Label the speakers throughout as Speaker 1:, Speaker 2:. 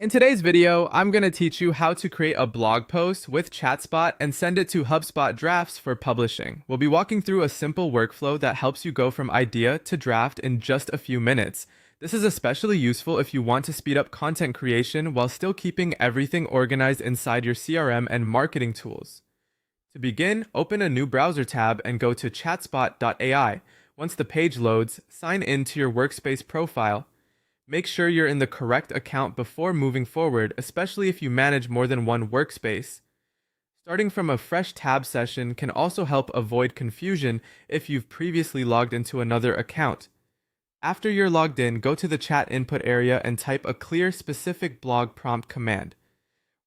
Speaker 1: In today's video, I'm going to teach you how to create a blog post with ChatSpot and send it to HubSpot Drafts for publishing. We'll be walking through a simple workflow that helps you go from idea to draft in just a few minutes. This is especially useful if you want to speed up content creation while still keeping everything organized inside your CRM and marketing tools. To begin, open a new browser tab and go to chatspot AI. Once the page loads, sign in to your workspace profile. Make sure you're in the correct account before moving forward, especially if you manage more than one workspace. Starting from a fresh tab session can also help avoid confusion if you've previously logged into another account. After you're logged in, go to the chat input area and type a clear, specific blog prompt command.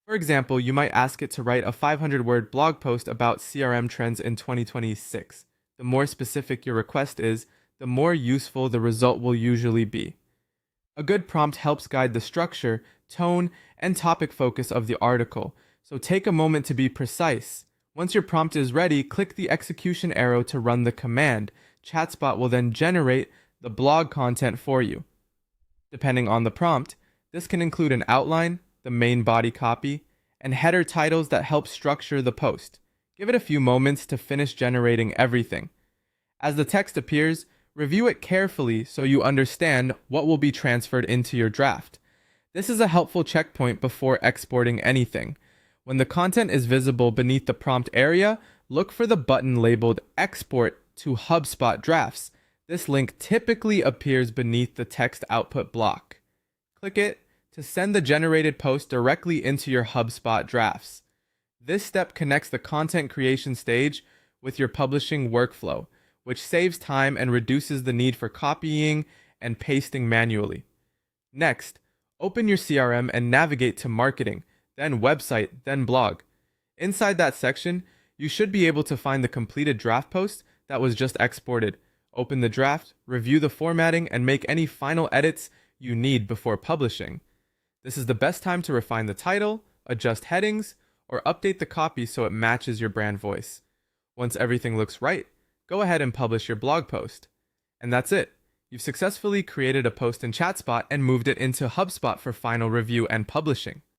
Speaker 1: For example, you might ask it to write a 500-word blog post about CRM trends in 2026. The more specific your request is, the more useful the result will usually be. A good prompt helps guide the structure, tone, and topic focus of the article, so take a moment to be precise. Once your prompt is ready, click the execution arrow to run the command. ChatSpot will then generate the blog content for you. Depending on the prompt, this can include an outline, the main body copy, and header titles that help structure the post. Give it a few moments to finish generating everything. As the text appears, review it carefully so you understand what will be transferred into your draft. This is a helpful checkpoint before exporting anything. When the content is visible beneath the prompt area, look for the button labeled Export to HubSpot Drafts. This link typically appears beneath the text output block. Click it to send the generated post directly into your HubSpot Drafts. This step connects the content creation stage with your publishing workflow, which saves time and reduces the need for copying and pasting manually. Next, open your CRM and navigate to Marketing, then Website, then Blog. Inside that section, you should be able to find the completed draft post that was just exported. Open the draft, review the formatting, and make any final edits you need before publishing. This is the best time to refine the title, adjust headings, or update the copy so it matches your brand voice. Once everything looks right, go ahead and publish your blog post. And that's it. You've successfully created a post in ChatSpot and moved it into HubSpot for final review and publishing.